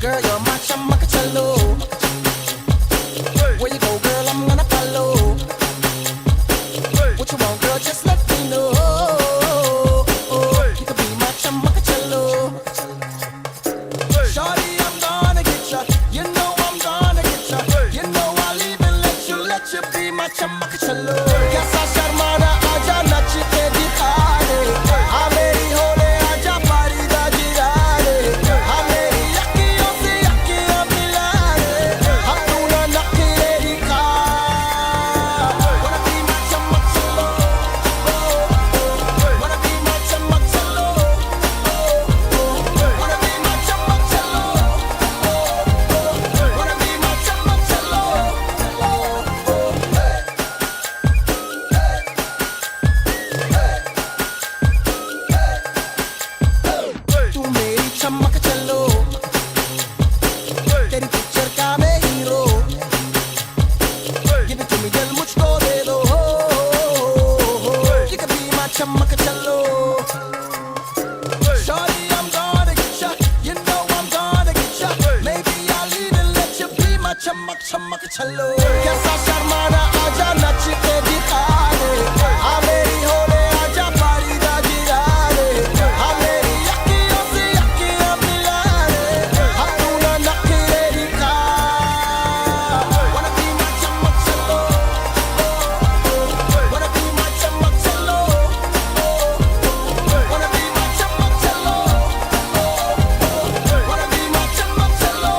Girl, you're my chamacachalo. Where you go, girl, I'm gonna follow. What you want, girl, just let me know. You could be my chamacachalo. Shorty, I'm gonna get ya. You know I'm gonna get ya. You know I'll even let you be my chamacachalo. Kaisa sharmana aaja nach ke dikha de. Haan meri hole aaja pari da gira de. Haan meri akhiyon se akhiyan mila de. Hum tu na nakhre dikha. Wanna be my chamacachalo. Wanna be my chamacachalo. Wanna be my chamacachalo. Wanna be my chamacachalo. तू मेरी चमक चलो तेरी picture का मैं hero Give it to me दिल मुझको दे दो You can be my चमक चलो Shorty I'm gonna get ya You know I'm gonna get ya Maybe I'll even let you be my चमक चलो कैसा शर्माना आजा नच के दिखा दे हाँ मेरी होले आजा पारी दा गिरा दे हाँ मेरी अखियों से अखियां मिला दे हम तू ना नखरे दिखा Wanna be my चमक चलो Wanna be my चमक चलो Wanna be my चमक चलो Wanna be my चमक चलो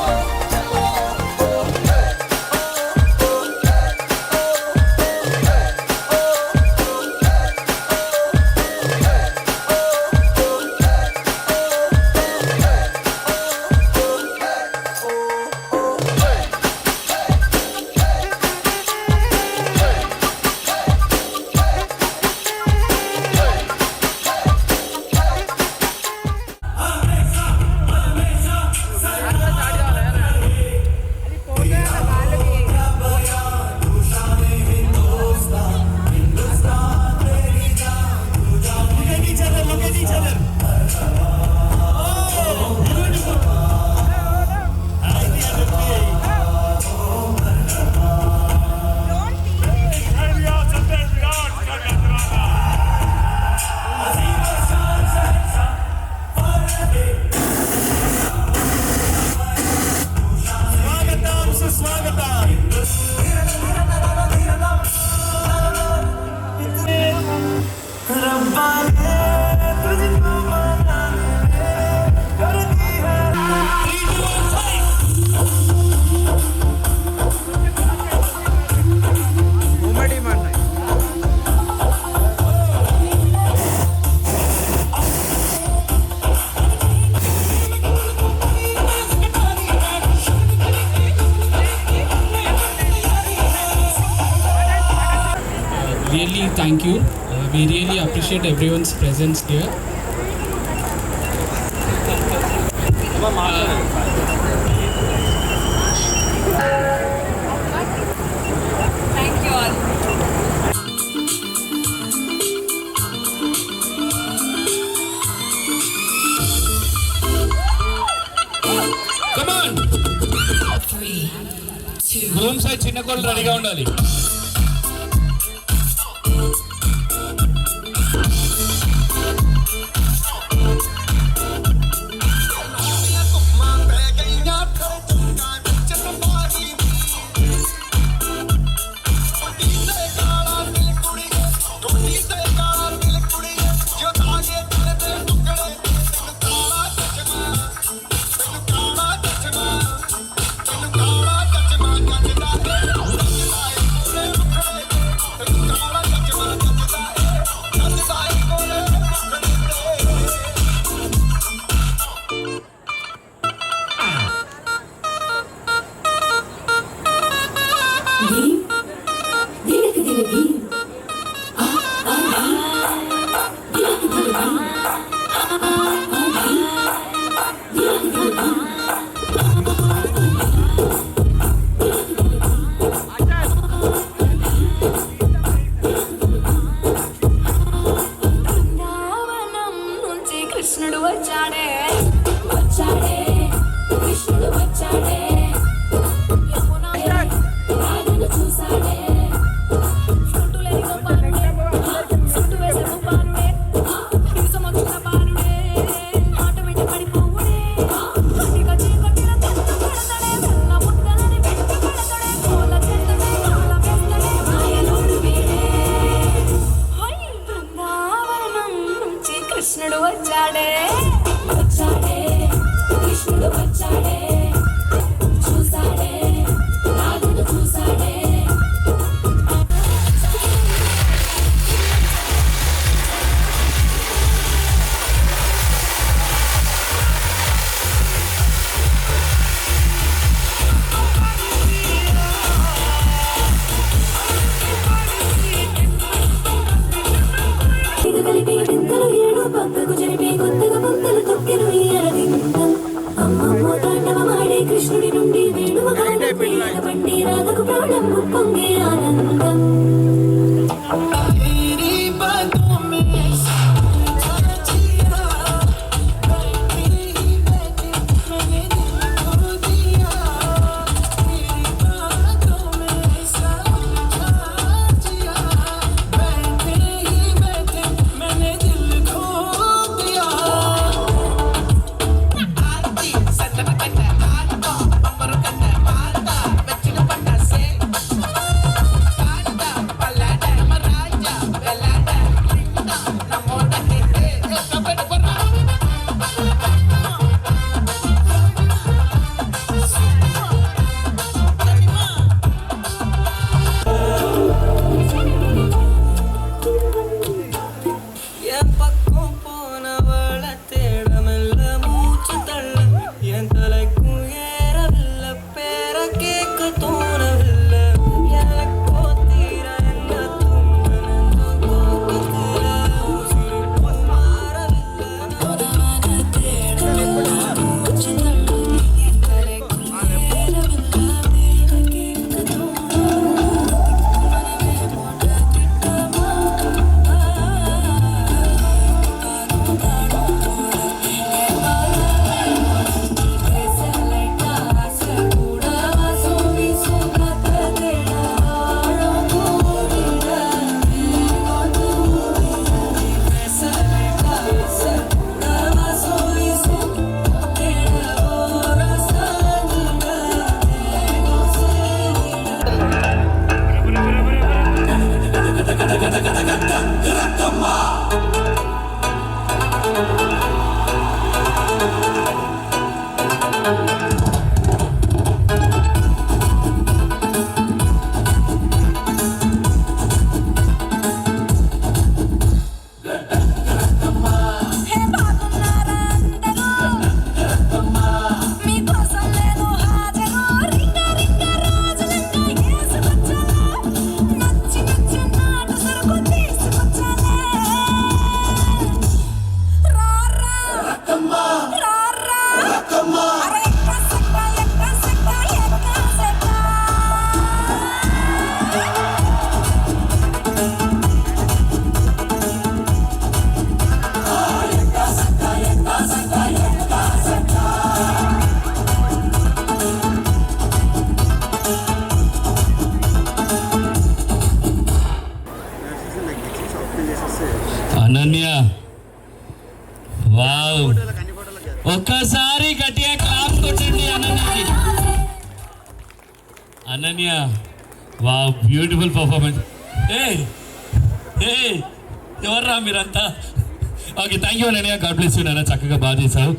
Really thank you. We really appreciate everyone's presence here. Thank you all. Come on. 3, 2. Room side చిన్న కోళ్ళు రెడీగా ఉండాలి. కృష్ణుడు వచ్చాడే కృష్ణుడు రాధకు ప్రాణం పొంగే ఆనందం అనన్య వావ్ ఒక్కసారి గట్టిగా క్లాప్ కొట్టండి అనన్యకి. Ananya wow beautiful performance. ఎవర్రా మీరంతా? Okay thank you Ananya, God bless you నాన్న, చక్కగా బాగా చేశావు.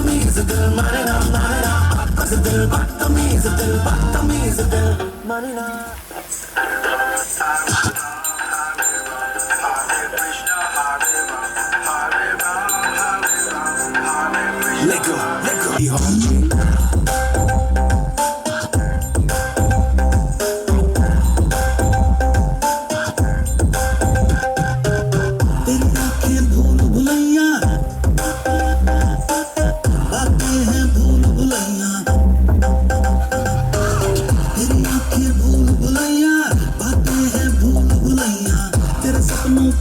बदतमीज दिल माने ना आपस दिल बदतमीज दिल माने ना let go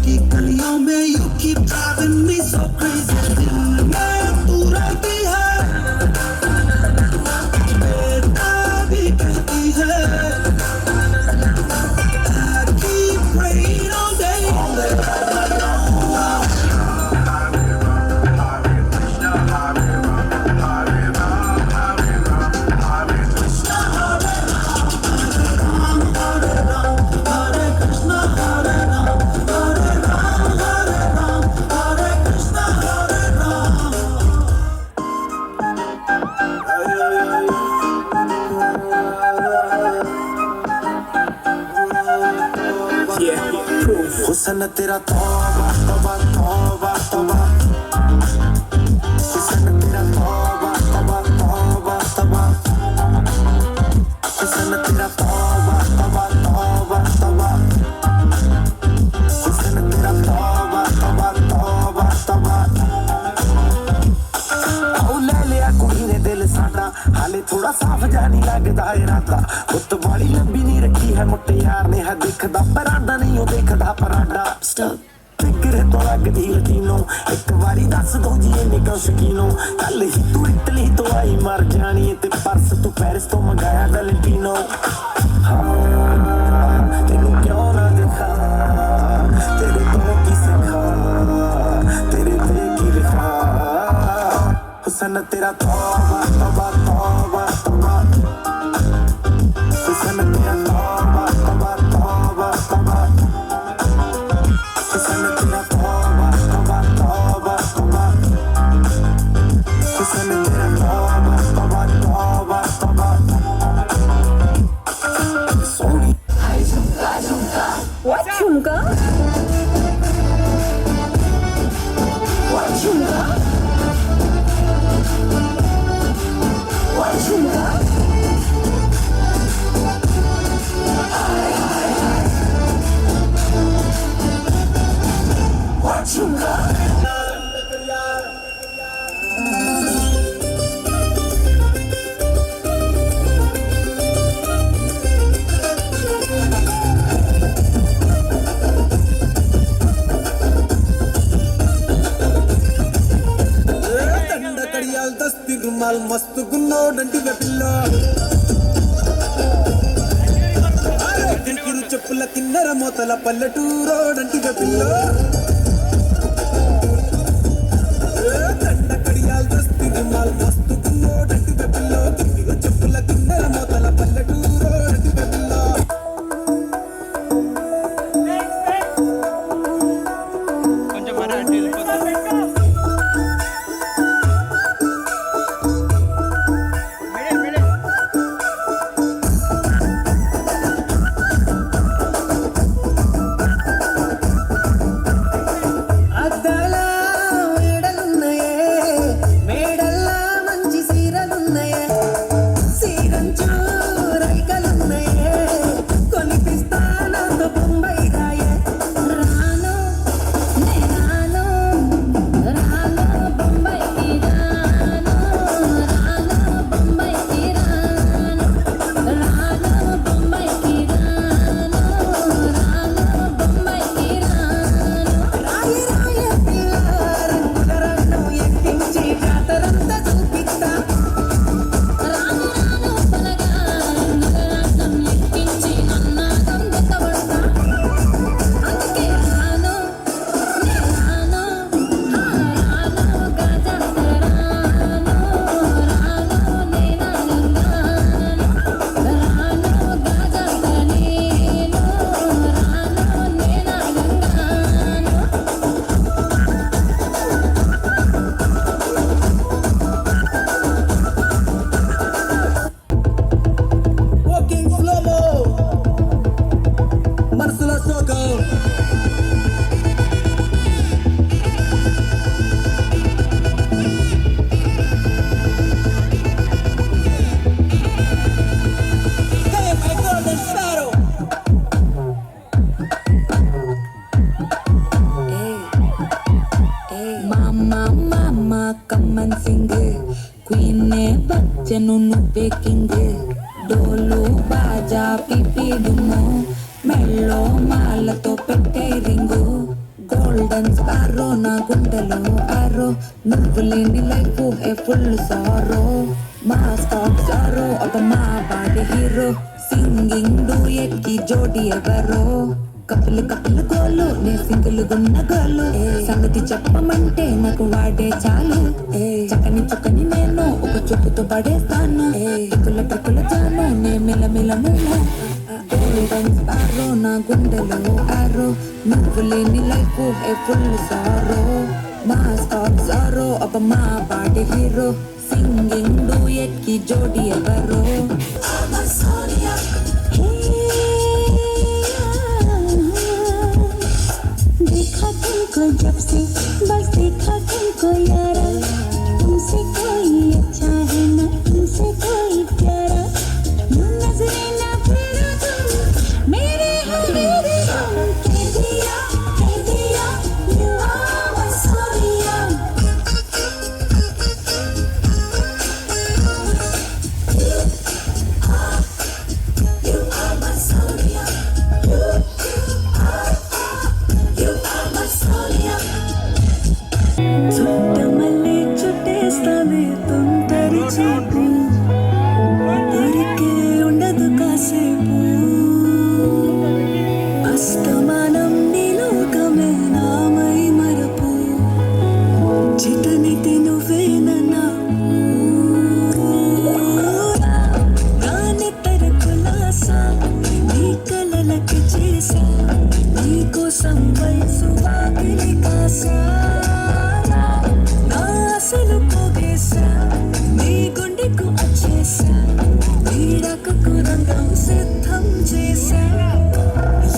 की गलियों में you keep driving me so crazy दिल में तू रहती है बेटा भी कहती है I keep praying all day हुस्न तेरा तौबा तौबा तौबा तौबा हुस्न तेरा तौबा तौबा तौबा तौबा हुस्न तेरा तौबा तौबा तौबा तौबा हुस्न तेरा तौबा तौबा तौबा तौबा आओ ले लिया कुड़ी ने दिल साडा हाले थोड़ा साफ जानी लगदा इरादा हुत वाली लंबी नहीं रखी है मुट्टे यार ने है दिखदा परांडा नहीं ओ देखदा परांडा स्टॉप फिक्र तो लगदी यकीनो एक बारी दस दो जी निकल शकीनो कल ही तू इटली तो आई मर जानी ते परस तू पेरिस तो मंगाया वैलेंटिनो हाँ तेनू क्यों ना दिखा तेरे तो की सिखा तेरे पे की लिखा हुस्न तेरा तौबा तौबा तौबा तौबा हुस्न तेरा तौबा तौबा तौबा तौबा हुस्न तेरा तौबा तौबा तौबा तौबा हुस्न तेरा तौबा तौबा तौबा तौबा सोनी What झुमका? What झुमका? What झुमका? What झुमका? कड़ियाल दस्ती रुमाल मस्त गुन्नो डंडी वे पिल्लो కిరు చెప్పుల కిన్నెర మోతల పల్లెటూరో డంటి वे పిల్లో దండ కడియాల్ దస్తి रुमाल మस्त గున్నో డంటి वे పిల్లో కిరు చెప్పుల కిన్నెర మోతల పల్లెటూరో డంటి वे పిల్లో కొంచెం మన అడ్డి నిన్నే బచ్చను నువ్వే కింగ్ డోలు బాజా పిపి దుమ్ము మెళ్ళో మాలతో పెట్టే రింగు గోల్డెన్ స్పారో నా గుండెలో ఆరో నువ్వు లేని లైఫ్ ఏ ఫుల్ సారో మా స్టాప్ సారో ఒక మా బాడీ హీరో సింగింగ్ డూయట్ కి జోడి ఎవరో కప్పులు కప్పులు గోలు నే సింగిల్ గున్న గోలు సంగతి చెప్పమంటే నాకు వాడే చాలు చక్కని చక్కని నేను ఒక చూపుతో పడేస్తాను పిక్కుల పిక్కుల జాను నే మిలమిలను గోల్డెన్ స్పారో నా గుండెలో ఆరో నువ్వు లేని లైఫ్ ఏ ఫుల్ సారో మా స్టాప్ సారో ఒక మా బాడీ హీరో సింగింగ్ డూయట్ కి జోడి ఎవరో देखा तुमको जब से बस देखा तुमको यारा तुमसे कोई अच्छा है ना तुमसे कोई प्यारा नजरे ना फेरो तुम मेरे हो मेरे तुम कह दिया you are my sonia you are my sonia Chuttamalle చుట్టేస్తావే తొందరి చూపు దొరికే ఉండదు కాసేపు అస్తమానం నీలోకమే నామై మరపు చితనితి నువ్వేనన్నా నానెత్తర కులాసా నీ కలలకి చేసా నీకోసం వయసు వాకిలి కాసా నా అసలు పోగేసా నీ గుండెకు వచ్చేసా వీడకకు రంగం సిద్ధం చేసా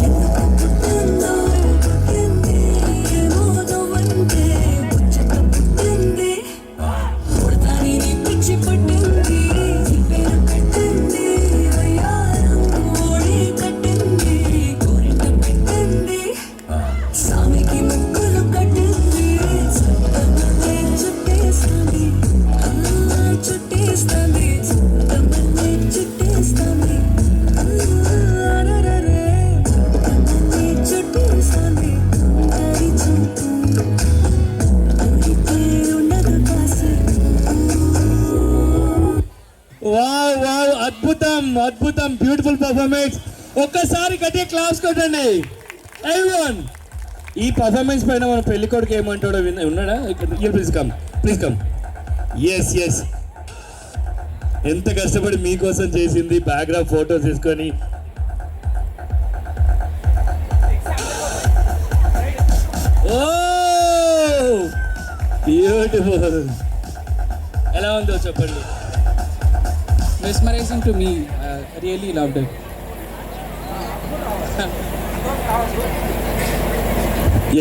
ఎందుకు పుట్టిందో పుట్టింది ఏమోదో అంటే బుచ్చక పుట్టింది పుడతాని నీ పిచ్చి పట్టింది నీ పేరు కట్టింది వయ్యారం ఓడి కట్టింది కోరిక పెట్టింది సామికి ముక్కులు కట్టింది చుట్టమల్లే చుట్టేస్తుంది చుట్టేస్తుంది చుట్టమల్లే చుట్టేస్తుంది అరరరే చుట్టమల్లే చుట్టేస్తుంది తొందరి చూపు దొరికే ఉండదు కాసేపు వావ్ వావ్ అద్భుతం అద్భుతం బ్యూటిఫుల్ పర్ఫార్మెన్స్ ఒక్కసారి గట్టిగా క్లాస్ కొట్టండి ఎవ్రీవన్ ఈ పర్ఫార్మెన్స్ పైన మన పెళ్లి కొడుకు ఏమంటాడో ఉన్నాడా ప్లీజ్ కమ్ ఎస్ ఎంత కష్టపడి మీకోసం చేసింది బ్యాక్గ్రౌండ్ ఫోటోస్ తీసుకొని ఓ బ్యూటిఫుల్ ఎలా ఉందో చెప్పండి Mesmerizing to me. Really loved it.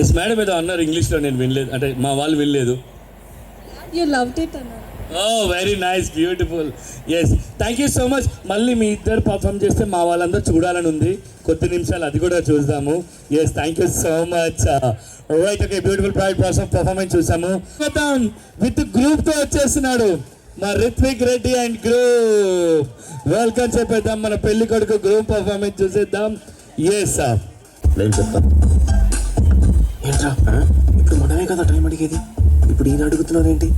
Yes madam ఏదో అన్నారు ఇంగ్లీష్లో నేను వినలేదు అంటే మా వాళ్ళు వినలేదు You loved it అన్న oh very nice beautiful yes thank you so much మళ్ళీ మీ ఇద్దరు పర్ఫామ్ చేస్తే మా వాళ్ళందరూ చూడాలని ఉంది కొద్ది నిమిషాలు అది కూడా చూద్దాము yes thank you so much right okay beautiful pride performance చూసాము విత్ గ్రూప్తో వచ్చేస్తున్నాడు మా Rithvik Reddy and group welcome చెప్పేద్దాం మన పెళ్లి కొడుకు గ్రూప్ పర్ఫార్మెన్స్ చూసేద్దాం ఎస్ సార్ నేను చెప్తా ఏంట్రా ఇప్పుడు మనమే కదా టైం అడిగేది ఇప్పుడు ఈయన అడుగుతున్నారేంటి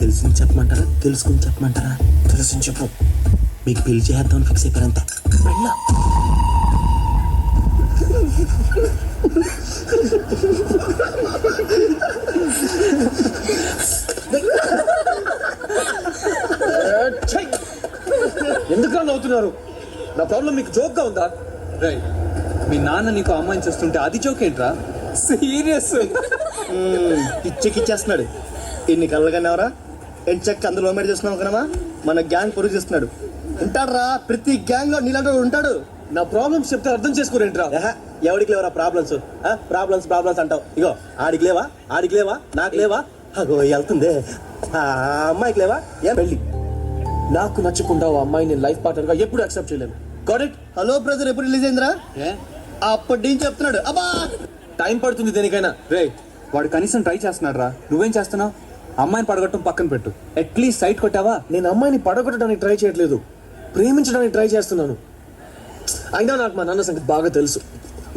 తెలిసింది చెప్పమంటారా తెలుసుకుని చెప్పమంటారా తెలిసింది చెప్పు మీకు పెళ్లి చేద్దామని ఫిక్స్ అయిపోయారంతే వెళ్ళా ఎందుకు నవ్వుతున్నారు నా ప్రాబ్లం మీకు జోక్గా ఉందా రైట్ మీ నాన్న నీకు అమ్మాయిని చేస్తుంటే అది జోక్ ఏంట్రా సీరియస్ పిచ్చెక్కిచ్చేస్తున్నాడు ఇన్ని కళ్ళగానే ఎవరా ఎంచెక్ అందులో మేడ చేస్తున్నావు కదమ్మా మన గ్యాంగ్ పొరుగు చేస్తున్నాడు ఉంటాడు రా ప్రతి గ్యాంగ్ లో నీలాంటి ఉంటాడు నా ప్రాబ్లమ్స్ చెప్తే అర్థం చేసుకోరేంట్రా ఎవడికి లేవరా ప్రాబ్లమ్స్ ప్రాబ్లమ్స్ అంటావు ఇగో ఆడికి లేవా నాకు లేవా అగో వెళ్తుంది ఆ అమ్మాయికి లేవా ఏం పెళ్ళి నాకు నచ్చకుండా ఆ అమ్మాయిని లైఫ్ పార్ట్నర్ గా ఎప్పుడు యాక్సెప్ట్ చేయలేను గాట్ ఇట్ హలో బ్రదర్ ఎప్పుడు రిలీజ్ అయిందిరా అప్పటి నుంచి చెప్తున్నాడు అబ్బా టైం పడుతుంది దేనికైనా రే వాడు కనీసం ట్రై చేస్తున్నాడు రా నువ్వేం చేస్తున్నావు అమ్మాయిని పడగొట్టడం పక్కన పెట్టు, అట్లీస్ట్ సైట్ కొట్టావా? నేను అమ్మాయిని పడగొట్టడానికి ట్రై చేయట్లేదు, ప్రేమించడానికి ట్రై చేస్తున్నాను. అయినా నాకు మా నాన్న సంగతి బాగా తెలుసు.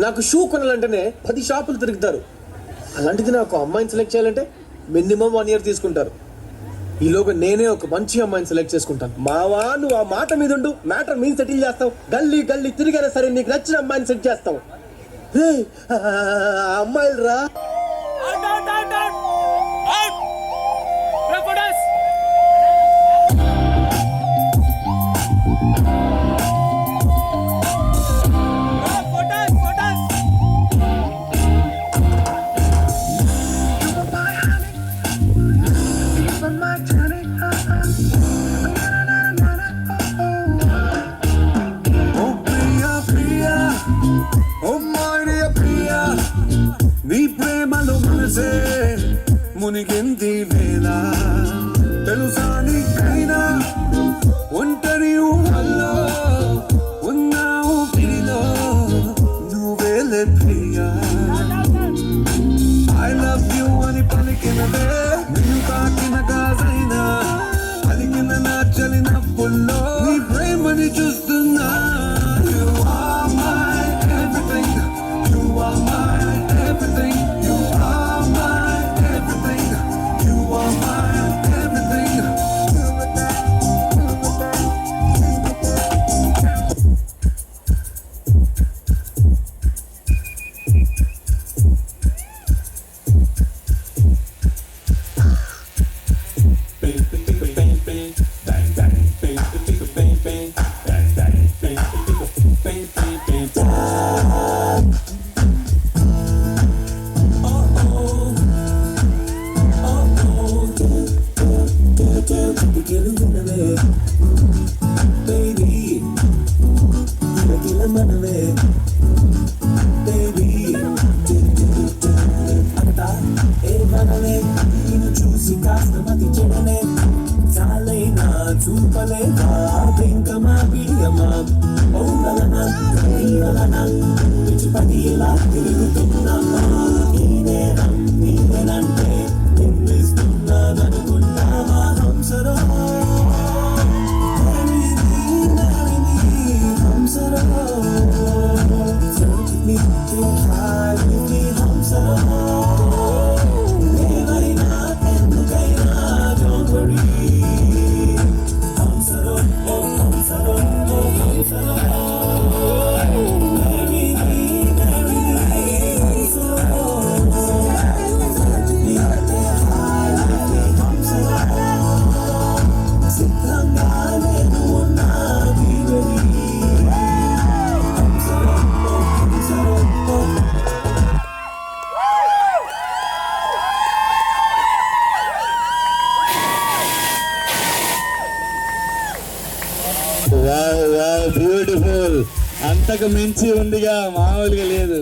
నాకు షూ కొనాలంటేనే 10 షాపులు తిరుగుతారు. అలాంటిది నాకు అమ్మాయిని సెలెక్ట్ చేయాలంటే మినిమం 1 year తీసుకుంటారు. ఈలోగా నేనే ఒక మంచి అమ్మాయిని సెలెక్ట్ చేసుకుంటాను. మావా, నువ్వు ఆ మాట మీద ఉండు, మ్యాటర్ మీద సెటిల్ చేస్తావు. గల్లీ గల్లీ తిరిగైనా సరే నీకు నచ్చిన అమ్మాయిని సెట్ చేస్తావు. అమ్మాయిలు రా. నీ ప్రేమలో మనసే మునిగింది వేళ, తెలుసా నీకైనా ఒంటరి ఊహల్లో ఉన్నావు పిడిలో నువ్వేలే ప్రియా. ఐ లవ్ యూ అని పలికినదే నిన్ను తాకిన గాజైనా, అలికిన నా చలి నవ్వుల్లో నీ ప్రేమని చూస్తున్నా. You are my everything, you are my everything, you are my everything, you are my everything. Beautiful, అంతకు మించి ఉందిగా, మామూలుగా లేదు.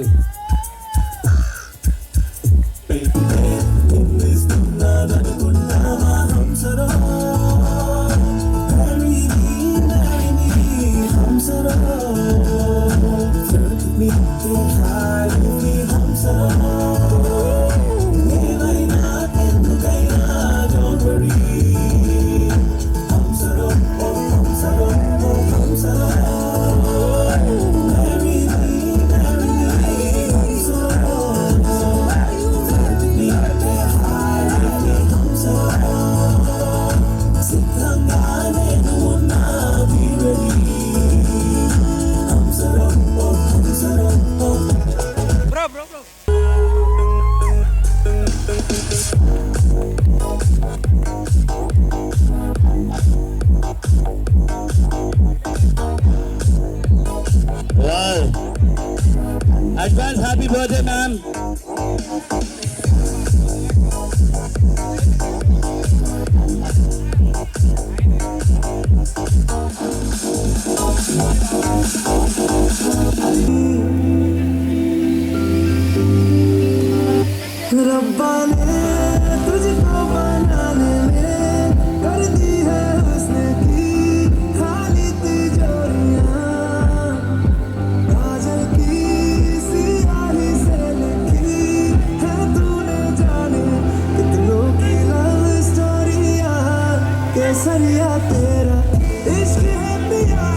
Advance happy birthday, ma'am. रब्बा ने तुझको बनाने में कर दी है हुस्न की खाली तिजोरियां, काजल की सियाही से लिखी तेरा इश्क है पिया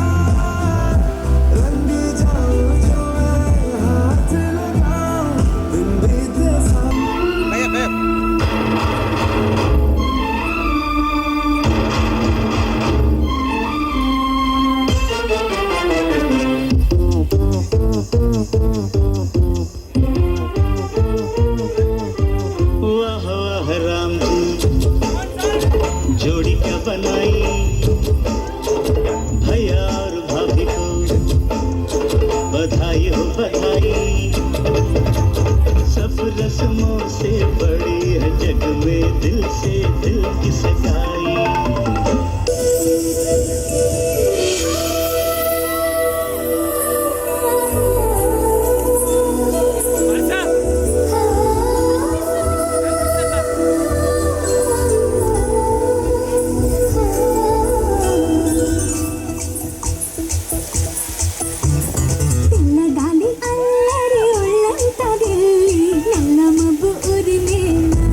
रंग जाऊं जो मैं हाथ लगाऊं दिन बीते वाह वाह राम जी जोड़ी क्या बनाई भैया और भाभी को बधाई हो बधाई सब रस्मों से बड़ी है जग में दिल से दिल की सगाई పిల్లగాలి అల్లరి ఒళ్ళంతా గిల్లి నల్ల మబ్బు ఉరిమేనా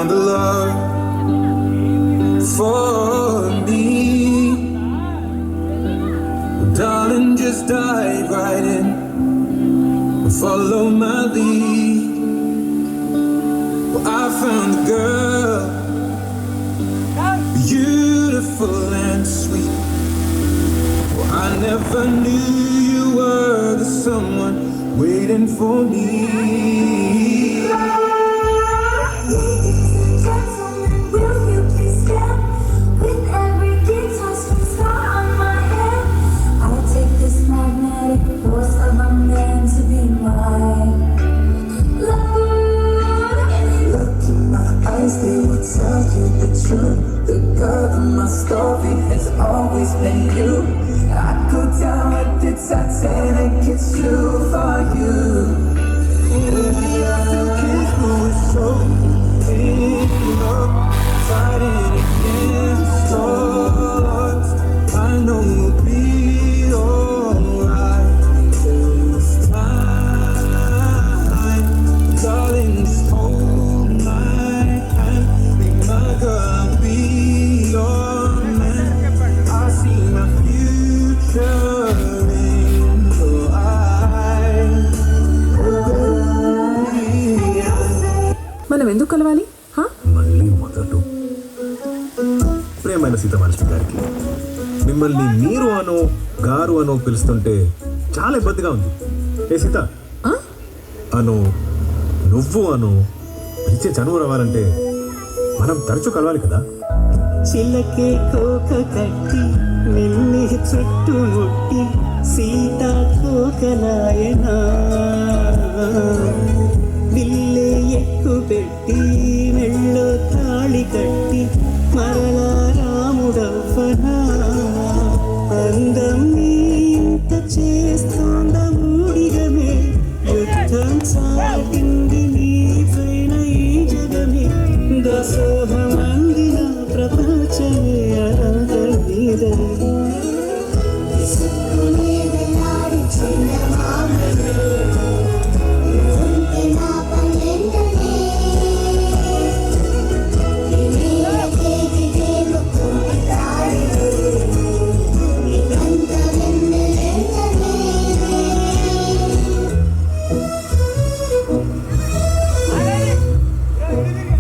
found a love for me. Darling, just dive right in, follow my lead. Well, I found a girl, beautiful and sweet. Well, I never knew you were the someone waiting for me. Will you please stand with every guitar string star on my head? I'll take this magnetic force of a man to be mine. Look in my eyes, they will tell you the truth. The girl of my story has always been you. I'd go down with the Titanic, it's true for you. Fighting against odds, I know you'll be alright this time. Darling, just hold my hand, be my girl, be your man. I see my future in your eyes. మనం ఎందుకు కలవాలి? మళ్ళీ మొదలు. ప్రియమైన సీతామహాలక్ష్మి గారికి మిమ్మల్ని మీరు అనో గారు అనో పిలుస్తుంటే చాలా ఇబ్బందిగా ఉంది. ఏ సీత అను నువ్వు అను పిలిచే చనువు రావాలంటే మనం తరచూ కలవాలి కదా. చిలకే కోక కట్టి నిన్నే చుట్టుముట్టి సీతా కోకలాయనా విల్లే ఎక్కు పెట్టి మెళ్ళో తాళి కట్టి మరలా రాముడవ్వనా అందం ఇంత చేస్తోంద మూడిగమే యుద్ధం సాగింది నీ పైన ఈ జగమే దసోహమందిన ప్రపంచమే అరగీదని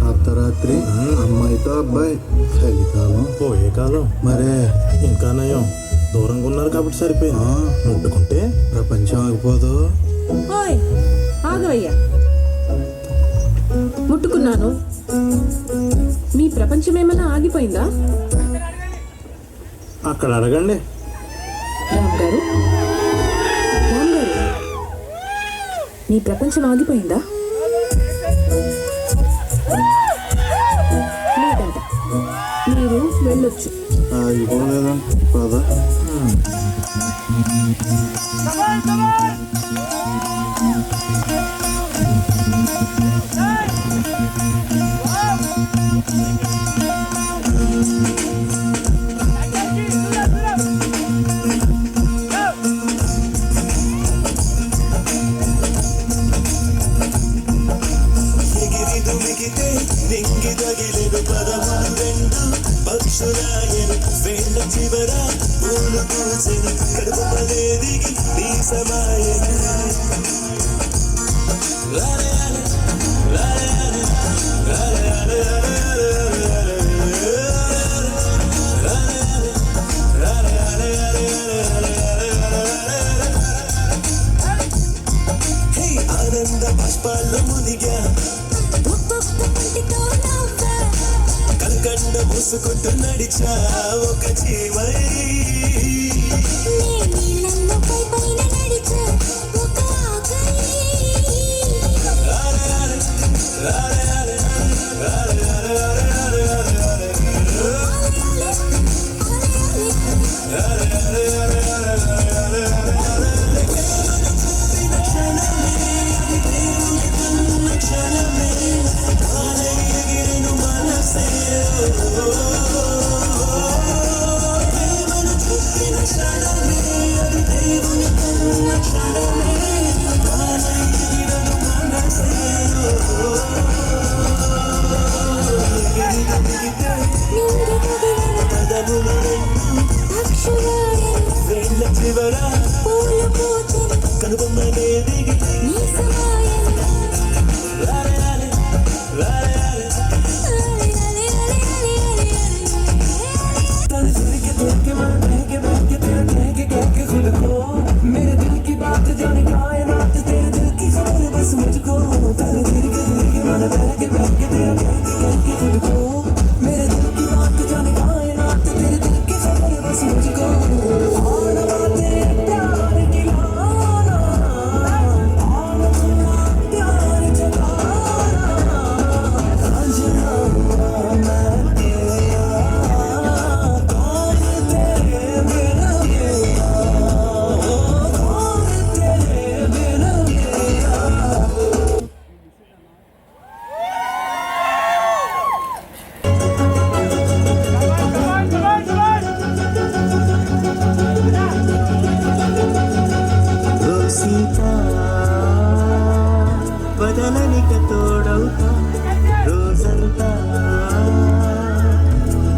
అర్ధరాత్రి అమ్మాయితో అబ్బాయి చలికాలం పోయే కాలం మరే ఇంకా నయం దూరంగా ఉన్నారు కాబట్టి సరిపోయింది. ముట్టుకుంటే ప్రపంచం ఆగిపోదు. ఓయ్ ఆగవయ్యా, ముట్టుకున్నాను. మీ ప్రపంచం ఏమైనా ఆగిపోయిందా? అక్కడ అడగండి. రామ్ గారు, మీ ప్రపంచం ఆగిపోయిందా? లేదంట. మీరు వెళ్ళొచ్చు. ఆగిపోలేదా పద. ఆనంద పుష్పాలు మునిగా కలకండ మూసుకుంటూ నడిచా ఒక జీవై క్షణమే బదలనిక తోడవుతా రోజంతా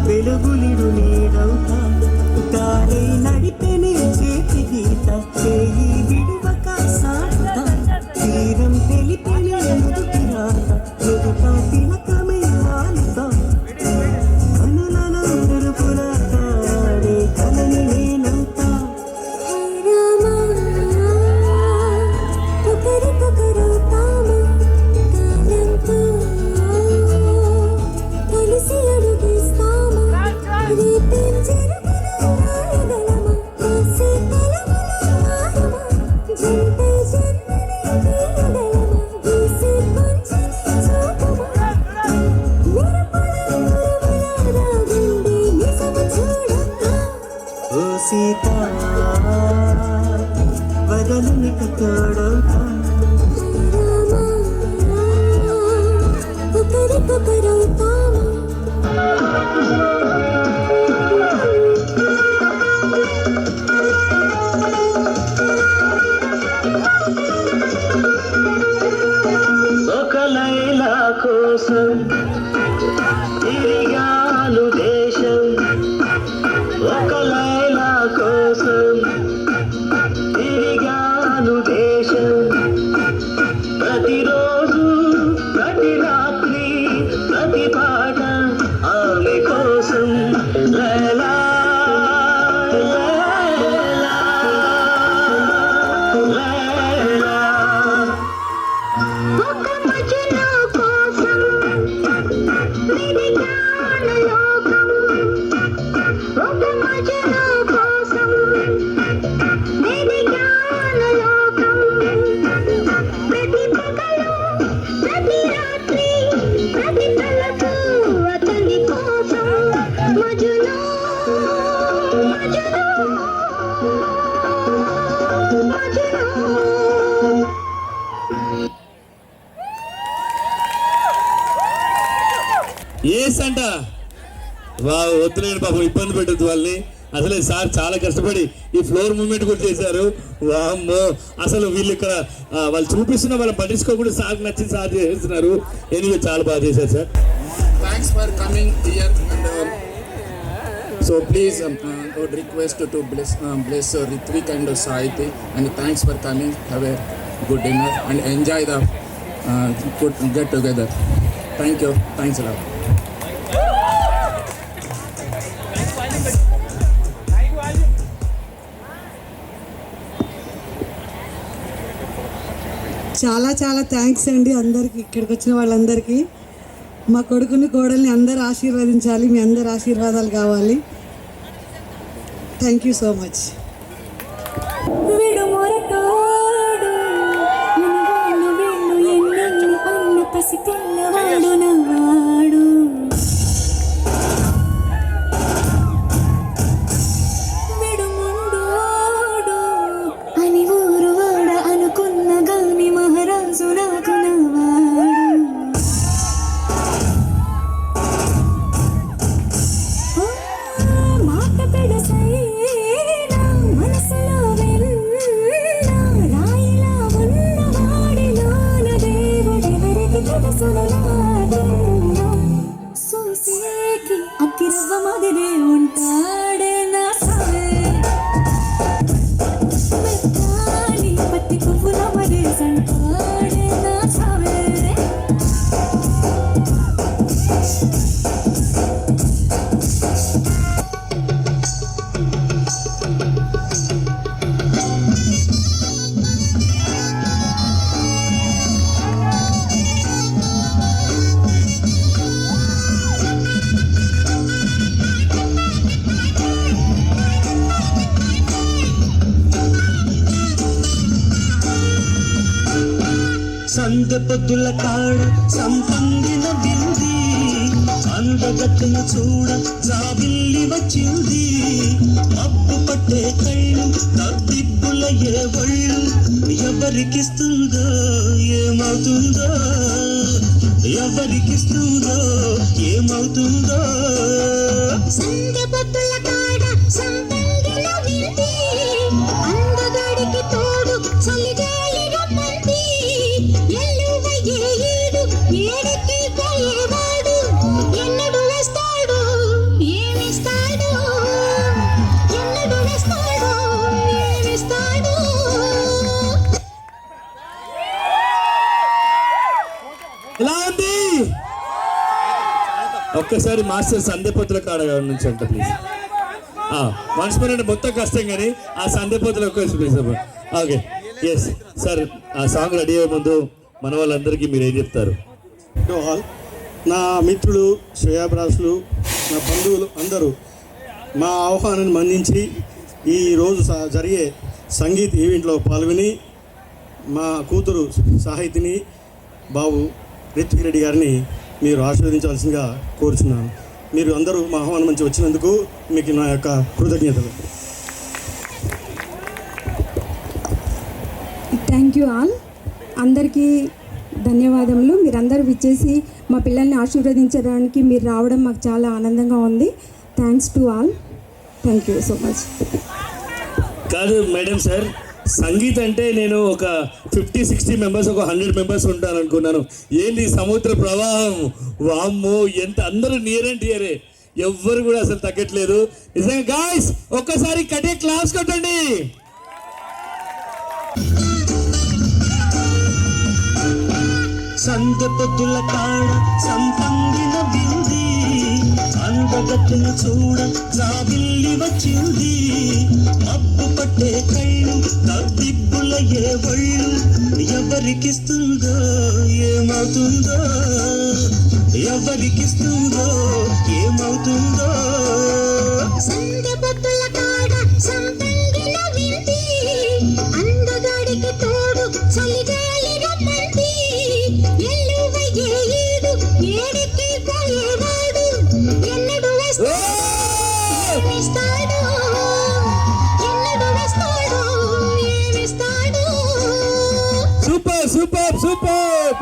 వెలుగులిడు నీడవుతా గాలి నడిపెనే చేతి గీత చేయి విడువక సాగుతా తీరం తెలిపెనే నుదుటి రాత నుదుట తిలకమే వాలుతా కనులలో మెరుపుల తాడే కలని నేనవుతా ఒకరికొకరు తాము కాలంతో కలిసి అడుగేస్తాము రేపేం జరుగును రాయగలమా కాసే కలములు మారమా జంటై జన్మని తీయగలమా గీసే పంచని చూపమా మెరుపుల మురుముల రాగుండి నిజము చూడమ్మా ఓ సీత బదలనిక తోడవుతా ఒకరికొకరు తాము ఒక లైలా కోసం తిరిగాను దేశం ఒక లైలా కోసం తిరిగాను దేశం ప్రతిరోజు ప్రతి రాత్రి ప్రతి పాట ఆమె కోసం లైలా లైలా లైలా ఒక మజను కోసం వెదికాను లోకం ఒక మజను కోసం వెదికాను లోకం ప్రతి పగలు ప్రతి రాత్రి ప్రతి తలపు అతని కోసం మజను మజను మజను ఏస్ అంట వద్దులేండి పాపం ఇబ్బంది పెట్టద్దు వాళ్ళని. అసలే సార్ చాలా కష్టపడి ఈ ఫ్లోర్ మూమెంట్ కూడా చేశారు. వామ్మో అసలు వీళ్ళు ఇక్కడ వాళ్ళు చూపిస్తున్న వాళ్ళని పట్టించుకోకుండా సార్ నచ్చింది సార్ చేస్తున్నారు. ఎనివే చాలా బాగా చేశారు sir. Thanks for coming here and so please would request to bless Ritvik and Saiti and thanks for coming. Have a good dinner and enjoy the good get together. Thank you. Thanks a lot. చాలా చాలా thanks అండి అందరికి, ఇక్కడికి వచ్చిన వాళ్ళందరికీ. మా కొడుకుని కోడల్ని అందరూ ఆశీర్వదించాలి, మీ అందరు ఆశీర్వాదాలు కావాలి. Thank you so much. విడుమొరటాడు మునుగోలు వెళ్ళు ఎన్నెన్ని అన్న పసి పిల్లవాడు నవ్వాడు విడుముండోడు అని ఊరు వాడ అనుకున్న గాని మహారాజు నాకు నవ్వాడు మాట పెడసైనా మనసులో వెళ్ళా రాయిలా ఉన్నవాడిలోన దేవుడెవరికి తెలుసునలాగో సూసేకి అతిరవ్వ మదిరే ఉంటాడే నా సవే మెత్తాని పత్తి పువ్వుల మదే సంటాడే నా సవే సందె పొద్దుల కాడ సంపంగిన బింది అందగత్తెను చూడ జాబిల్లి వచ్చింది మబ్బు పట్టే కళ్ళు తద్దిబ్బుల ఏ ఒళ్ళు ఎవరికిస్తుందో ఏమవుతుందో ఎవరికిస్తుందో ఏమవుతుందో సందె పొద్దుల కాడ సంపంగిన బింది అందగాడికి తోడు చలిగాలి రమ్మంది ఎల్లువయ్యే ఏడికి పోయేవాడు ఎన్నడు వేస్తాడు ఏమిస్తాడు ఎన్నడు వేస్తాడు ఏమిస్తాడు. ఎలా ఉంది? ఒక్కసారి మాస్టర్ సందేపతుల కాడ నుంచి అంట ప్లీజ్. మనిషి అంటే మొత్తం కష్టం కానీ ఆ సందేపతులు ఒక్కసారి ప్లీజ్. ఓకే ఎస్ సార్, ఆ సాంగ్ రెడీ అయ్యే ముందు మన వాళ్ళందరికీ మీరు ఏం చెప్తారు? ఆల్ నా మిత్రులు, శ్రేయాభిలాషులు, నా బంధువులు అందరూ మా ఆహ్వానాన్ని మన్నించి ఈరోజు జరిగే సంగీత్ ఈవెంట్లో పాల్గొని మా కూతురు సాహితిని బాబు రిత్విక్ రెడ్డి గారిని మీరు ఆశీర్వదించాల్సిందిగా కోరుచున్నాను. మీరు అందరూ మా ఆహ్వానం నుంచి వచ్చినందుకు మీకు నా యొక్క కృతజ్ఞతలు. Thank you all. అందరికీ ధన్యవాదములు. మీరందరూ విచ్చేసి మా పిల్లల్ని ఆశీర్వదించడానికి మీరు రావడం మాకు చాలా ఆనందంగా ఉంది. Thanks to all. Thank you so much. కాదు మేడం సార్, సంగీత్ అంటే నేను ఒక 50-60 మెంబర్స్, ఒక 100 మెంబర్స్ ఉంటాను అనుకున్నాను. ఏంటి సముద్ర ప్రవాహం, వామ్మో ఎంత అందరూ నియర్ అండ్ నియరే, ఎవ్వరు కూడా అసలు తగ్గట్లేదు నిజంగా. గాయ్స్ ఒక్కసారి కటే క్లాస్ కొట్టండి. సందపతుల కాడ సంపంగిన బింది అందగత్తును చూడ జాబిల్లి వచ్చింది. మబ్బు పట్టే కళ్ళు తబ్బిబ్బుల ఏ ఒళ్ళు ఎవరికిస్తుందో ఏమవుతుందో, ఎవరికిస్తుందో ఏమవుతుందో. సందపతుల కాడ సంపంగిన వింది అందగాడికి తోడు చలిగాలి రమ్మంది. ఎల్లువయ్యే ఈడు ఏడికి పోయేవాడు ఎన్నడు వేస్తాడు ఎన్నడు వేస్తాడు ఏమిస్తాడు. Super super super.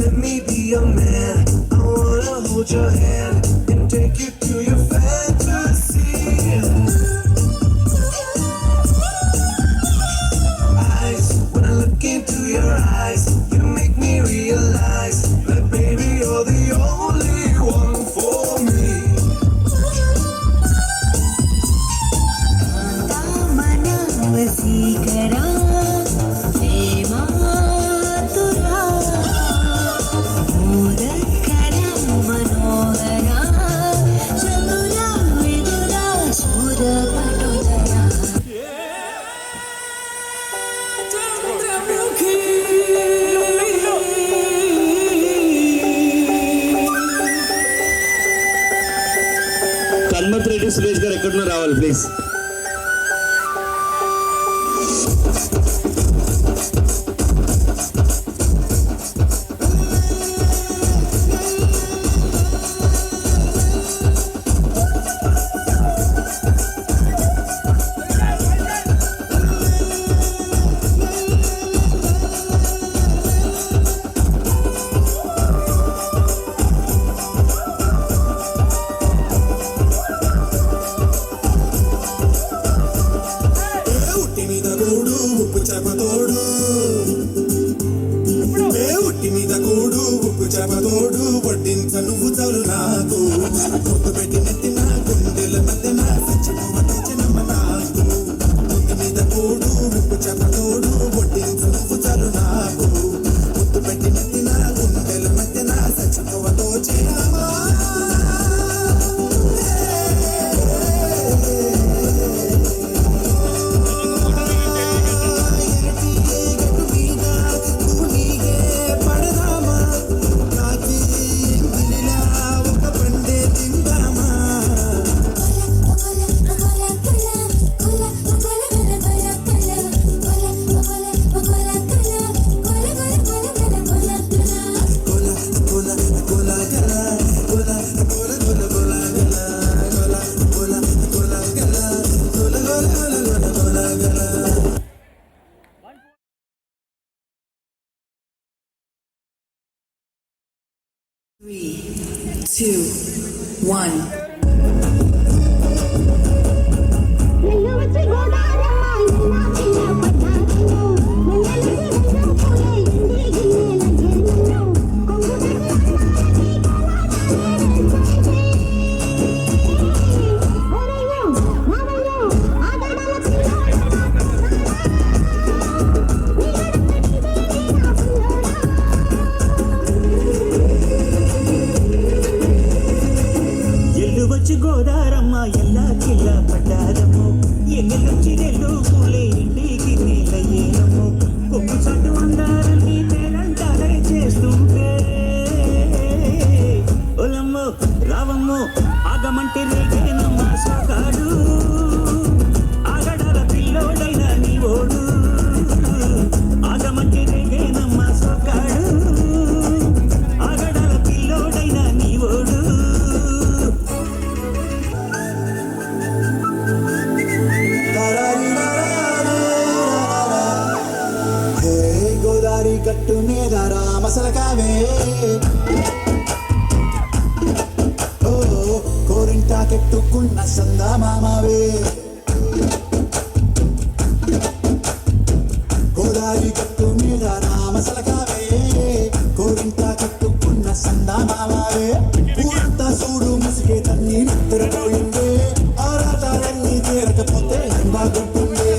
Let me be your man. I wanna hold your hand and take you to your fantasy. Eyes, when I look into your eyes, you make me realize that baby you're the only one for me. दामना वसीकरा प्रेमातुरा मोदकरा मनोहरा चतुरा विदुरा शूरपटुतरा. కన్మత్ రెడ్డి సురేష్ గారు ఎక్కడున్నా రావాలి ప్లీజ్. ఉట్టి మీద కూడు ఉప్పు చేప తోడు, ఉట్టి మీద కూడు ఉప్పు చేప తోడు, వడ్డించ నువ్వు చాలు నాకు. పొద్దు పెట్టి నెత్తిన గుండెల మధ్యన సచ్చినమ్మ నాకు. ఉట్టి మీద కూడు ఉప్పు చేప తోడు, వడ్డించ నువ్వు చాలు నాకు. పొద్దు పెట్టి నెత్తిన గుండెల మధ్యన సచ్చినవ్వతో చేరామా. పడదామా కాకి 3, 2, 1. వచ్చి గోదారమ్మ ఎల్లా కిల్లా పడ్డారము ఎన్నెలొచ్చి నెల్లు పూలే ఇంటికి నీలయ్యేనము కొమ్ము చట్టు అందారని తేలంటారే చేస్తుంటే ఒలమ్మో రావమ్మో ఆగమంటే రేగేనమ్మ సోకాడు ఆగడాల పిల్లోడైన నీ ఓడు ఆగమంటే రేగేనమ్మ సోకాడు ఆగడాల పిల్లోడైన నీ ఓడు గోదారి గట్టు మీద రామసలకావే ఓ కోరింటా కెట్టుకున్న సందా మామావే గోదారి గట్టు మీద రామసలకావే కోరింటా కెట్టుకున్న సందా మామావే ఊరంతా చూడు ముసిగే తన్ని నిద్రపోయిందే ఆరాటాలన్నీ తీరకపోతే బాగుంటుందే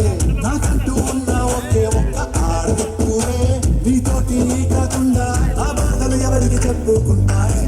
నాకంటూ ఉన్న ఒకే ఒక్క ఆడగట్టువే నీతోటి కాకుండా ఆ బాధలు ఎవరికి చెప్పుకుంటాయి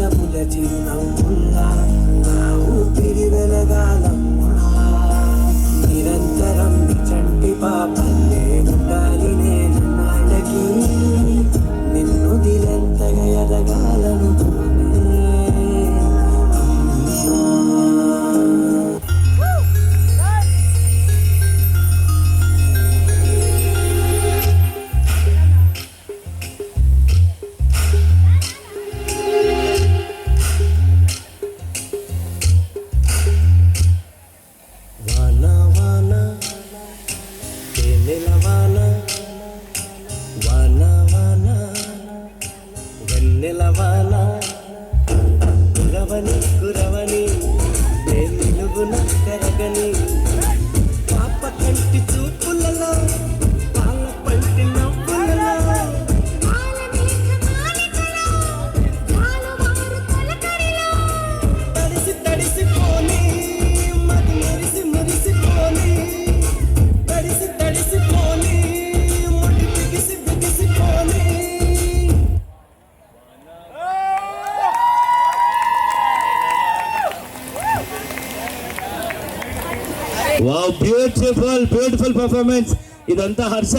పెదవుల చిరునవ్వుల్లా నా ఊపిరి వెలగాలమ్మా నిరంతరం చంటి పాపల్లే ఉండాలి నేను నాళ్ళకి నిన్ను దిలంతగా ఎదగాలను కురవని కురవని నిలుగున కరగని పాప కంటి చూపులలో పాల పంటి నవ్వులలో తడిసి తడిసిపోని మది మురిసి మురిసిపోని తడిసి తడిసిపోని ముడి బిగిసి బిగిసిపోని వావ్ బ్యూటిఫుల్ పర్ఫార్మెన్స్. ఇదంతా హర్ష.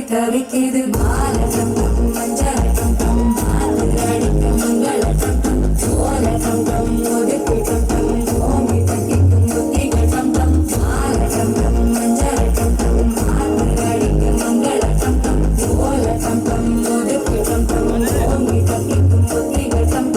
தவிக்கிது மாலகம் மஞ்சளகம் மாலகம் மங்களகம் சோலகம் ஒதுக்கிடம் ஓங்கி தக்கிக்கும் முத்திகம் மாலகம் மஞ்சளகம் மாலகம் மங்களகம் சோலகம் ஒதுக்கிடம் ஓங்கி தக்கிக்கும் முத்திகம்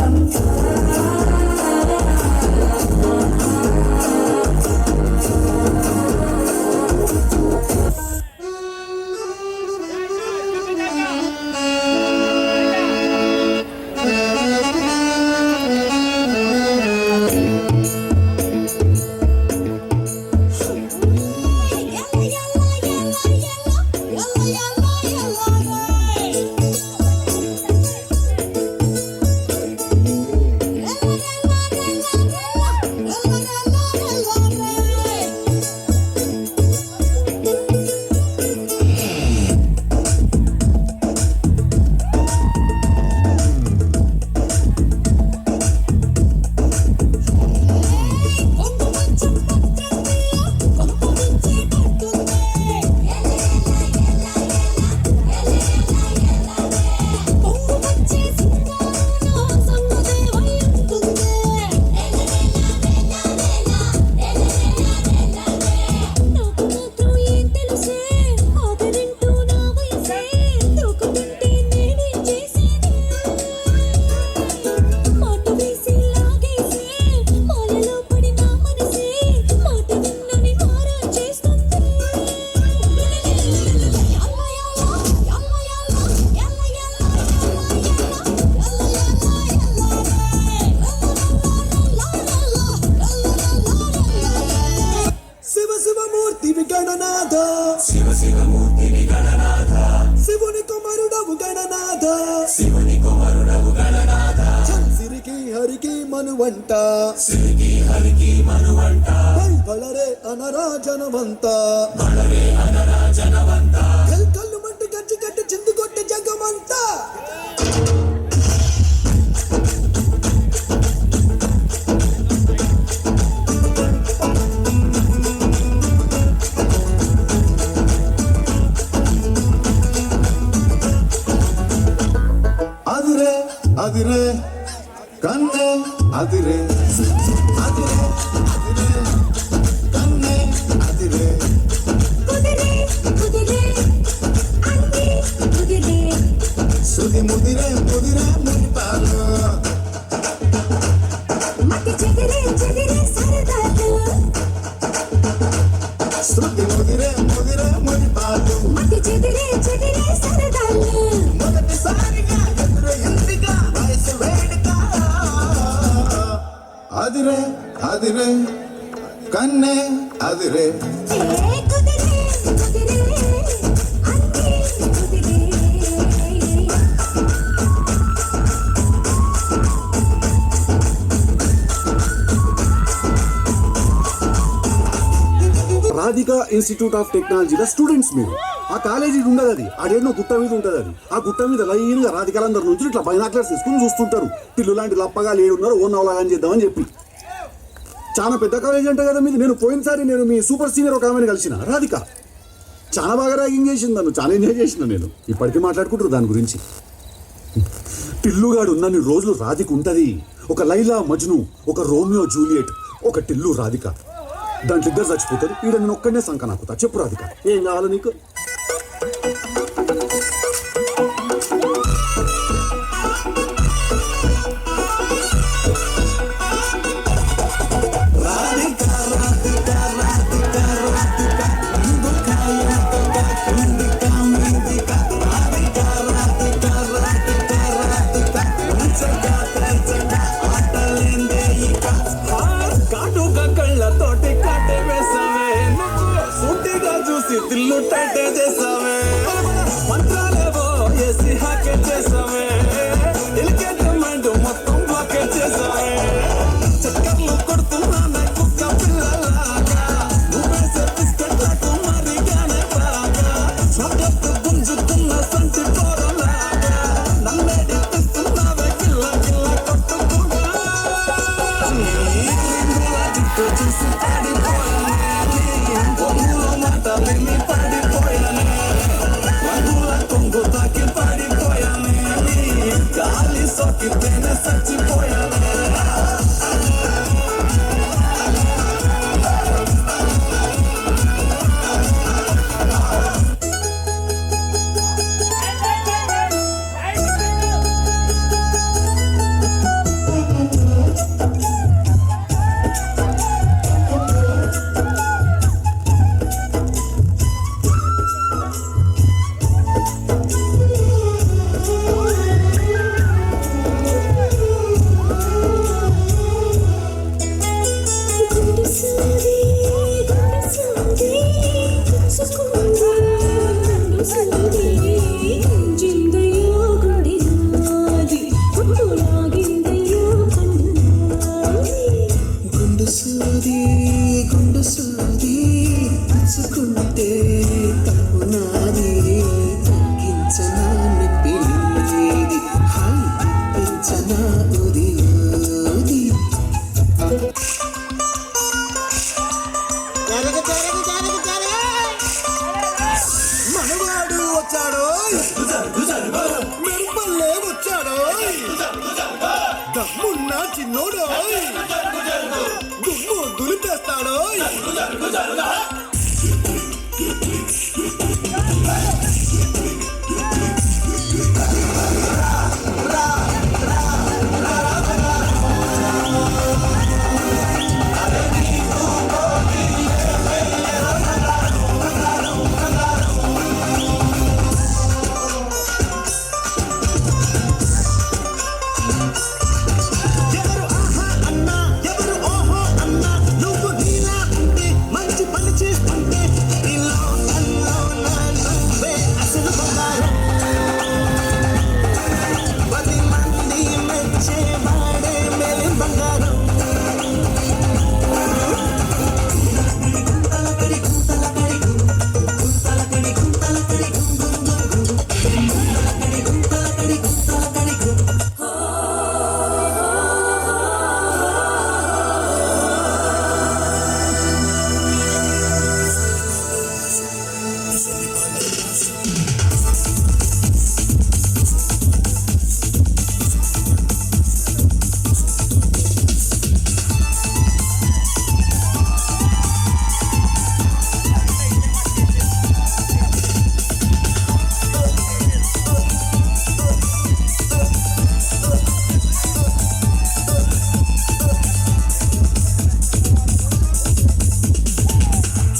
మనువంట బళరే అనరాజనవంత కళ్ళు మంటి గచ్చి కట్టి చిందు కొట్టి జగమంతా అదిరే అదిరే కన్నే అదిరే అదిరే అదిరే కన్నే అదిరే కుదిరే కుదిరే శృతి ముదిరే ముదిరే ముడిపాలు మతి చెదిరే చెదిరే సరదాలు మొదటిసారిగా ఎదురు ఎంపిక వయసు వేడుక అదిరే అదిరే కన్నే అదిరే ఏ కుదిరే కుదిరే అన్నీ కుదిరే రాధిక ఇన్స్టిట్యూట్ ఆఫ్ టెక్నాలజీలో స్టూడెంట్స్ మీరు ఆ కాలేజీ ఉండదు అది ఆడేనో గుట్ట మీద ఉంటుంది అది ఆ గుట్ట మీద లైన్గా రాధికాలందరి నుంచి ఇట్లా బైనాక్లర్స్ తీసుకుని చూస్తుంటారు పిల్లు లాంటి లప్పగా లేడున్నారు ఓ నవలాగా చేద్దామని చెప్పి చాలా పెద్ద కాలేజీ అంటే కదా మీది. నేను పోయినసారి నేను మీ సూపర్ సీనియర్ ఒక ఆమెను కలిసిన రాధిక చాలా బాగా ర్యాగింగ్ చేసింది నన్ను, చాలా ఎంజాయ్ చేసిన నేను. ఇప్పటికీ మాట్లాడుకుంటారు దాని గురించి. టిల్లుగాడు ఉన్నన్ని రోజులు రాధిక ఉంటుంది. ఒక లైలా మజ్ను, ఒక రోమియో జూలియట్, ఒక టిల్లు రాధిక. దాంట్లో ఇద్దరు చచ్చిపోతారు. ఈడ నేను ఒక్కడనే సంక నాకుతా. చెప్పు రాధిక, ఏం కావాలి నీకు? కళ్ళతోటి కాటే వేసావే, సూటిగా చూసి తిల్లు టైటే చేసావే, మంత్రాలేవో వేసి హాకే చేసావే, ఇలికేట మైండ్ మొత్తం బ్లాకే చేసావే, చక్కర్లు కొడుతున్నానే కుక్క పిల్లలాగా, నువ్వేసే బిస్కెట్లకు మరిగానే బాగా, చాక్లెట్ గుంజుతున్న సంటి పోరలాగా, నన్నేడి తెస్తున్నావే కిల్ల కిల్ల కొట్టుకుగా. చూసి పడిపోయానే, బొమ్మలో మాటలేమి పడిపోయానే, రంగుల కొంగు తాకి పడిపోయానే, గాలి సోకితేనే చచ్చిపోయానే. మనవాడు వచ్చాడో, మెరుపల్లే వచ్చాడో, దమ్మున్న చిన్నోడో, దుమ్ము దులిపేస్తాడో. ఎవరు ఆహా అన్నా, ఎవరు ఓహో అన్నా, నువ్వు నీలా ఉంటే మంచి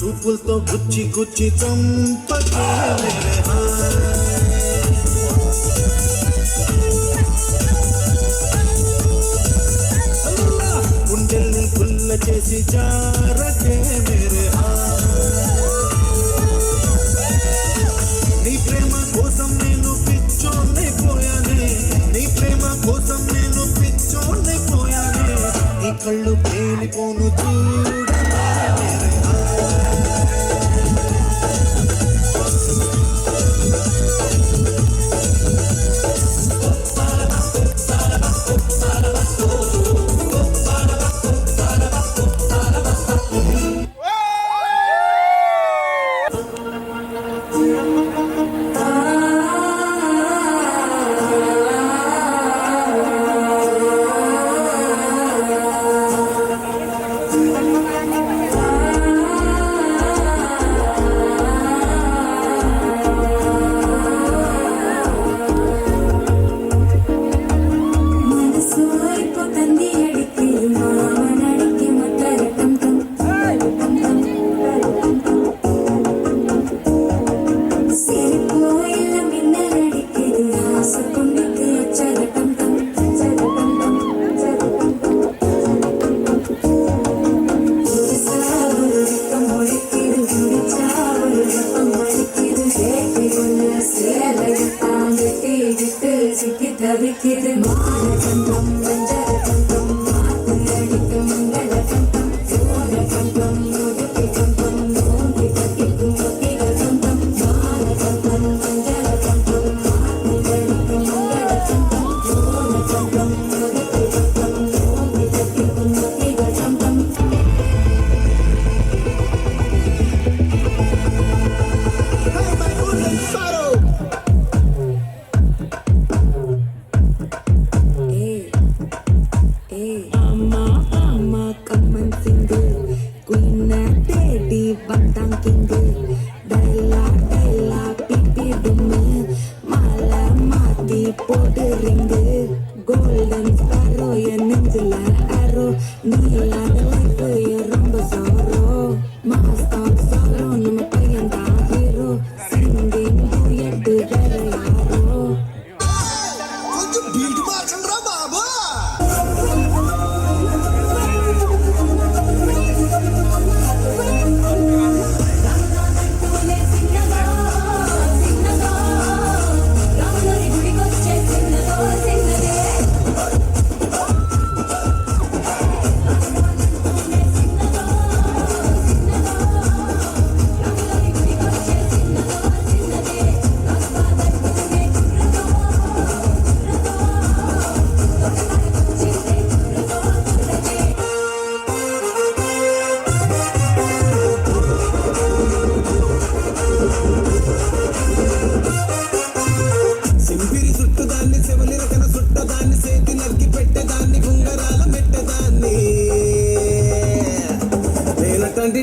చూపులతో గుచ్చి గుచ్చి చంపకే మేరే గుండెల్ని పుల్ల చేసి జారకే మేరే నీ ప్రేమ కోసం నేను పిచ్చోనైపోయానే, నీ ప్రేమ కోసం నేను పిచ్చోనైపోయానే, నీ కళ్ళు పేలిపోను చూడనే మేరే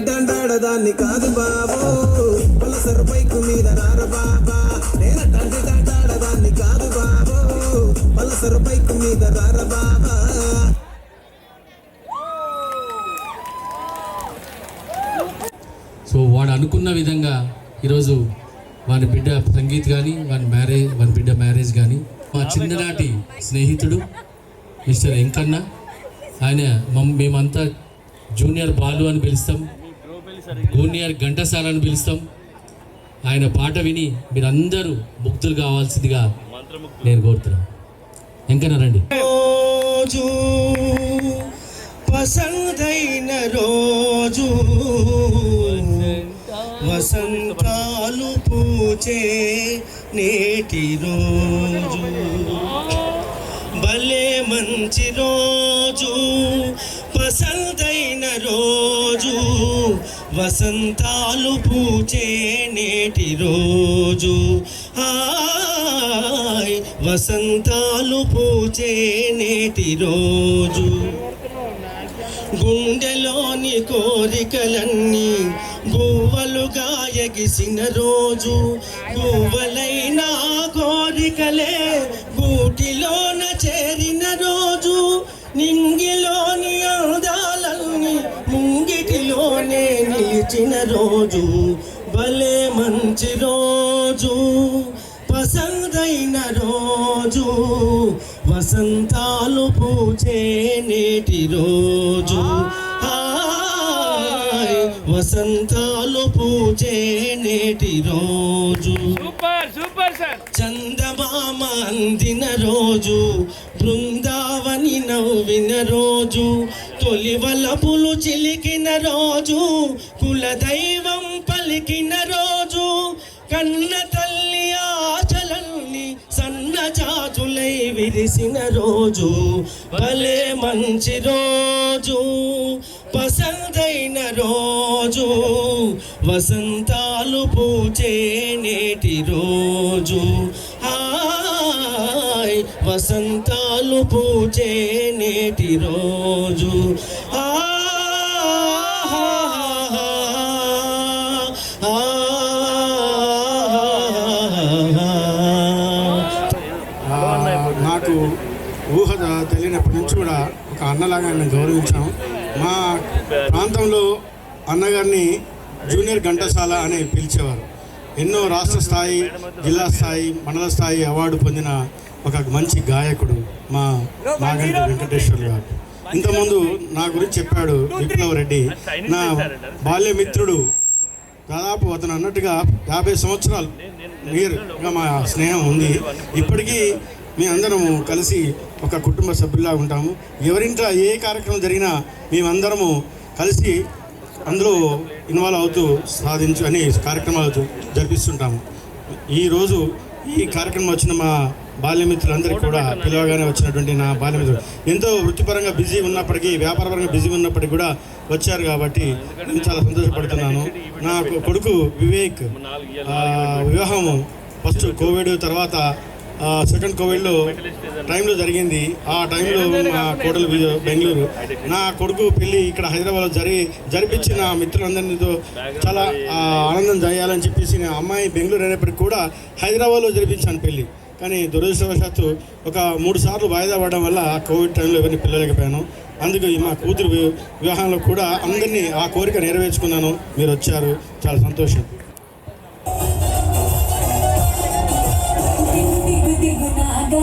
దండాడదాన్ని కాదు బాబు పలసరు బైకు మీద రార బాబా, నేనటంటి దండాడదాన్ని కాదు బాబు పలసరు బైకు మీద రార బాబా. సో వాడు అనుకున్న విధంగా ఈరోజు వాని బిడ్డ సంగీత్ కానీ వాని బిడ్డ మ్యారేజ్ కానీ మా చిన్ననాటి స్నేహితుడు మిస్టర్ వెంకన్న, ఆయన మేమంతా జూనియర్ బాలు అని పిలుస్తాం, జూనియర్ ఘంటసాల అని పిలుస్తాం. ఆయన పాట విని మీరందరూ ముక్తులు కావాల్సిందిగా నేను కోరుతున్నాను. వెంకన్న రండి. రోజు పసందైన రోజు వసంతాలు పూచే నేటి రోజు, భలే మంచి రోజు పసందైన రోజు వసంతాలు పూచే నేటి రోజు, హాయ్ వసంతాలు పూచే నేటి రోజు. గుండెలోని కోరికలన్నీ గువ్వలుగా ఎగిసిన రోజు, గువ్వలైన కోరికలే గూటిలోన చేరిన రోజు, నింగిలోని అందాలన్నీ ముంగిటిలోనే నిలిచిన పిలిచిన రోజు భలే మంచి రోజు పసందైన రోజు వసంతాలు పూచే నేటి రోజు హాయ్ వసంతాలు పూచే నేటి రోజు చందమామ అందిన రోజు బృందావని నవ్విన రోజు తొలి వలపులు చిలికిన రోజు కులదైవం పలికిన రోజు కన్న తల్లి ఆచలల్ని సన్నజాజులై విరిసిన రోజు భలే మంచి రోజు పసందైన రోజు వసంతాలు పూచే నేటి రోజు హాయ్ వసంతాలు పూచే నేటి రోజు నాకు ఊహ తెలియనప్పటి నుంచి కూడా ఒక అన్నలాగా ఆయన గౌరవించాం. మా ప్రాంతంలో అన్నగారిని జూనియర్ ఘంటసాల అని పిలిచేవారు. ఎన్నో రాష్ట్ర స్థాయి, జిల్లా స్థాయి, మండల స్థాయి అవార్డు పొందిన ఒక మంచి గాయకుడు మా నాగంటి వెంకటేశ్వర్ గారు. ఇంతకుముందు నా గురించి చెప్పాడు విప్లవ్ రెడ్డి, నా బాల్యమిత్రుడు. దాదాపు అతను అన్నట్టుగా 50 సంవత్సరాలు నియర్గా మా స్నేహం ఉంది. ఇప్పటికీ మేమందరము కలిసి ఒక కుటుంబ సభ్యుల్లా ఉంటాము. ఎవరింట్లో ఏ కార్యక్రమం జరిగినా మేమందరము కలిసి అందులో ఇన్వాల్వ్ అవుతూ సాధించు అని కార్యక్రమాలు జరిపిస్తుంటాము. ఈరోజు ఈ కార్యక్రమం వచ్చిన మా బాల్యమిత్రులందరికీ కూడా పిలవగానే వచ్చినటువంటి నా బాల్యమిత్రులు ఎంతో వృత్తిపరంగా బిజీ ఉన్నప్పటికీ, వ్యాపారపరంగా బిజీ ఉన్నప్పటికీ కూడా వచ్చారు కాబట్టి నేను చాలా సంతోషపడుతున్నాను. నా కొడుకు వివేక్ వివాహం ఫస్ట్ కోవిడ్ తర్వాత సెకండ్ కోవిడ్లో టైంలో జరిగింది. ఆ టైంలో మా కోడలు బెంగళూరు. నా కొడుకు పెళ్ళి ఇక్కడ హైదరాబాద్లో జరిపించి నా మిత్రులందరితో చాలా ఆనందం చేయాలని చెప్పేసి నా అమ్మాయి బెంగళూరు అయినప్పటికీ కూడా హైదరాబాద్లో జరిపించాను పెళ్ళి. కానీ దురదృష్టవశాత్తు ఒక 3 సార్లు వాయిదా పడడం వల్ల ఆ కోవిడ్ టైంలో ఎవరిని పిల్లలేకపోయాను. అందుకు మా కూతురు వివాహంలో కూడా అందరినీ ఆ కోరిక నెరవేర్చుకున్నాను. మీరు వచ్చారు, చాలా సంతోషం. దిగు దిగు నాగా